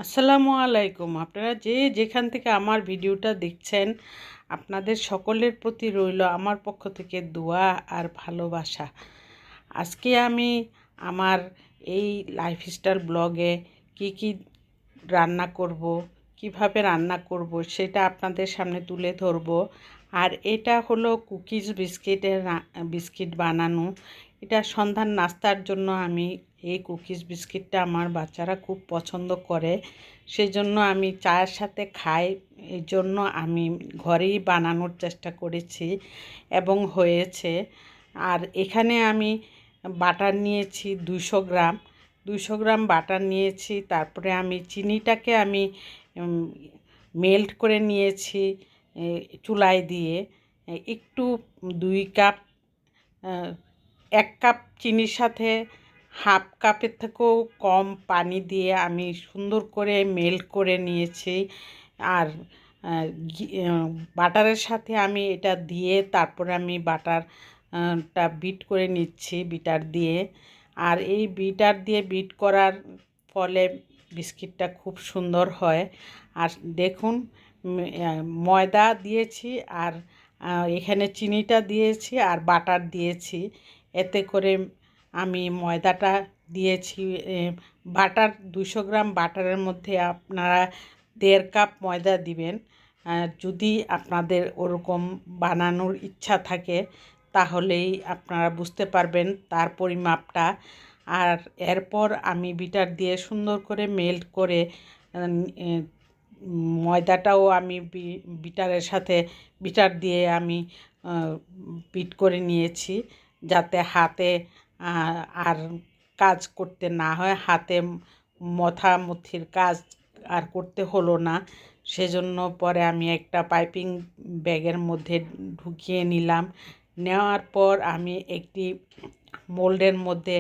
আসসালামু আলাইকুম। আপনারা যে যেখান থেকে আমার ভিডিওটা দেখছেন, আপনাদের সকলের প্রতি রইল আমার পক্ষ থেকে দোয়া আর ভালোবাসা। আজকে আমি আমার এই লাইফস্টাইল ব্লগে কি রান্না করব, কিভাবে রান্না করব সেটা আপনাদের সামনে তুলে ধরব। আর এটা হলো কুকিজ বিস্কিট বানানো। এটা সন্ধ্যার নাস্তার জন্য আমি এই কুকিজ বিস্কিটটা আমার বাচ্চারা খুব পছন্দ করে, সেজন্য আমি চায়ের সাথে খাই। এই জন্য আমি ঘরেই বানানোর চেষ্টা করেছি এবং হয়েছে। আর এখানে আমি বাটার নিয়েছি 200 গ্রাম। 200 গ্রাম বাটার নিয়েছি। তারপরে আমি চিনিটাকে আমি মেল্ট করে নিয়েছি চুলায় দিয়ে। একটু 2 কাপ 1 কাপ চিনির সাথে হাফ কাপের থেকেও কম পানি দিয়ে আমি সুন্দর করে মেল্ট করে নিয়েছি। আর বাটারের সাথে আমি এটা দিয়ে তারপরে আমি বাটারটা বিট করে নিচ্ছি বিটার দিয়ে। আর এই বিটার দিয়ে বিট করার ফলে বিস্কিটটা খুব সুন্দর হয়। আর দেখুন, ময়দা দিয়েছি আর এখানে চিনিটা দিয়েছি আর বাটার দিয়েছি। এতে করে আমি ময়দাটা দিয়েছি। বাটার 200 গ্রাম বাটারের মধ্যে আপনারা 1.5 কাপ ময়দা দিবেন। যদি আপনাদের ওরকম বানানোর ইচ্ছা থাকে তাহলেই আপনারা বুঝতে পারবেন তার পরিমাপটা। আর এরপর আমি বিটার দিয়ে সুন্দর করে মেল্ট করে ময়দাটাও আমি বিটারের সাথে বিটার দিয়ে আমি বিট করে নিয়েছি, যাতে হাতে আর কাজ করতে না হয়। হাতে মথামথির কাজ আর করতে হলো না। সেজন্য পরে আমি একটা পাইপিং ব্যাগের মধ্যে ঢুকিয়ে নিলাম। নেওয়ার পর আমি একটি মোল্ডের মধ্যে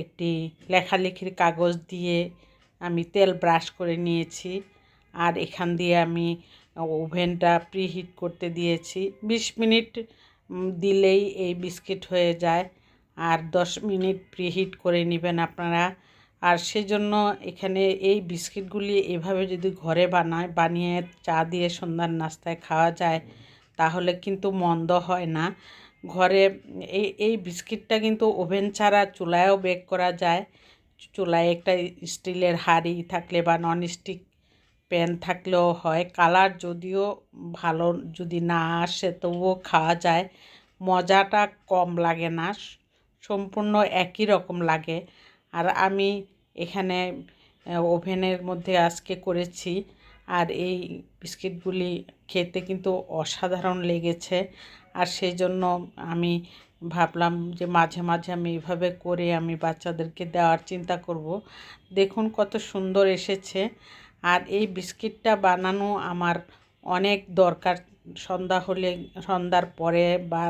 একটি লেখালেখির কাগজ দিয়ে আমি তেল ব্রাশ করে নিয়েছি। আর এখান দিয়ে আমি ওভেনটা প্রিহিট করতে দিয়েছি। 20 মিনিট দিলেই এই বিস্কিট হয়ে যায়। আর 10 মিনিট প্রিহিট করে নেবেন আপনারা। আর সেজন্য এখানে এই বিস্কিটগুলি এভাবে যদি ঘরে বানিয়ে চা দিয়ে সন্ধ্যার নাস্তায় খাওয়া যায় তাহলে কিন্তু মন্দ হয় না। ঘরে এই বিস্কিটটা কিন্তু ওভেন ছাড়া চুলায়ও বেক করা যায়। চুলায় একটা স্টিলের হাঁড়ি থাকলে বা ননস্টিক প্যান থাকলেও হয়। কালার যদিও ভালো যদি না আসে তবুও খাওয়া যায়। মজাটা কম লাগে না, সম্পূর্ণ একই রকম লাগে। আর আমি এখানে ওভেনের মধ্যে আজকে করেছি। আর এই বিস্কিটগুলি খেতে কিন্তু অসাধারণ লেগেছে। আর সেই জন্য আমি ভাবলাম যে মাঝে মাঝে আমি এইভাবে করে আমি বাচ্চাদেরকে দেওয়ার চিন্তা করব। দেখুন কত সুন্দর এসেছে। আর এই বিস্কিটটা বানানো আমার অনেক দরকার। সন্ধ্যার পরে বা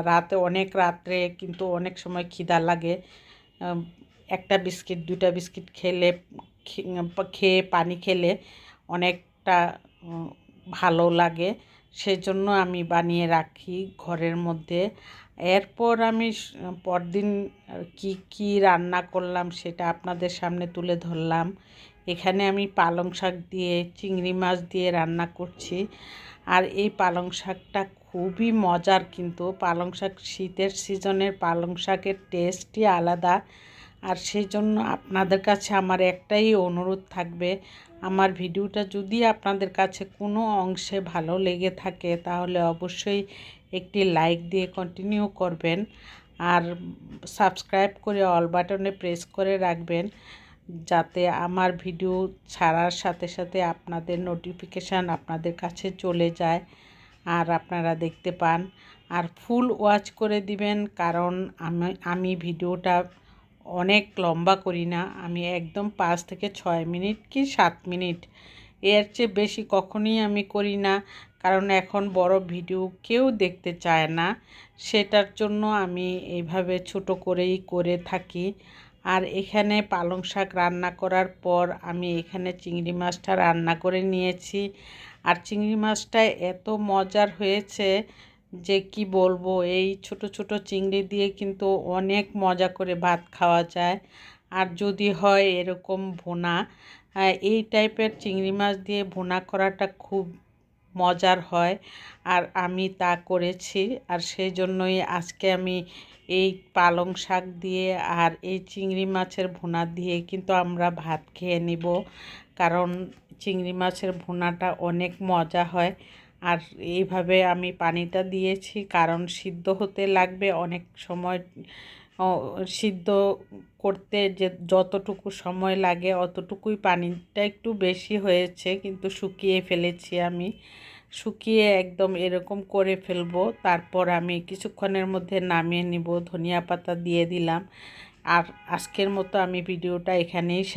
অনেক রাত্রে কিন্তু অনেক সময় খিদা লাগে। একটা বিস্কিট 2টা বিস্কিট খেয়ে পানি খেলে অনেকটা ভালো লাগে। সেজন্য আমি বানিয়ে রাখি ঘরের মধ্যে। এরপর আমি পরদিন কি রান্না করলাম সেটা আপনাদের সামনে তুলে ধরলাম। এখানে আমি পালং শাক দিয়ে চিংড়ি মাছ দিয়ে রান্না করছি। আর এই পালং শাকটা খুবই মজার, কিন্তু পালং শাক শীতের সিজনের পালং শাকের টেস্টই আলাদা। আর সেই জন্য আপনাদের কাছে আমার একটাই অনুরোধ থাকবে, আমার ভিডিওটা যদি আপনাদের কাছে কোনো অংশে ভালো লেগে থাকে তাহলে অবশ্যই একটি লাইক দিয়ে কন্টিনিউ করবেন। আর সাবস্ক্রাইব করে অল বাটনে প্রেস করে রাখবেন, যাতে আমার ভিডিও ছাড়ার সাথে সাথে আপনাদের নোটিফিকেশান আপনাদের কাছে চলে যায় আর আপনারা দেখতে পান। আর ফুল ওয়াচ করে দিবেন, কারণ আমি ভিডিওটা অনেক লম্বা করি না। আমি একদম 5 থেকে 6 মিনিট কি 7 মিনিট, এর চেয়ে বেশি কখনোই আমি করি না। কারণ এখন বড় ভিডিও কেউ দেখতে চায় না, সেটার জন্য আমি এইভাবে ছোট করেই করে থাকি। আর এখানে পালং শাক রান্না করার পর আমি এখানে চিংড়ি মাছটা রান্না করে নিয়েছি। আর চিংড়ি মাছটা এত মজার হয়েছে যে কি বলবো। এই ছোট ছোট চিংড়ি দিয়ে কিন্তু অনেক মজা করে ভাত খাওয়া যায়। আর যদি হয় এরকম ভুনা, এই টাইপের চিংড়ি মাছ দিয়ে ভুনা করাটা খুব মজার হয়। আর আমি তা করেছি, আর সেই জন্যই আজকে আমি এই পালং শাক দিয়ে আর এই চিংড়ি মাছের ভুনা দিয়ে কিন্তু আমরা ভাত খেয়ে নিব, কারণ চিংড়ি মাছের ভুনাটা অনেক মজা হয়। আর এইভাবে আমি পানিটা দিয়েছি কারণ সিদ্ধ হতে লাগবে অনেক সময়। সিদ্ধ করতে যে যতটুকু সময় লাগে অতটুকুই, পানিটা একটু বেশি হয়েছে কিন্তু শুকিয়ে ফেলেছি আমি। শুকিয়ে একদম এরকম করে ফেলবো, তারপর আমি কিছুক্ষণের মধ্যে নামিয়ে নিব, ধনিয়া পাতা দিয়ে দিলাম। আর আজকের মতো আমি ভিডিওটা এখানেই শেষ।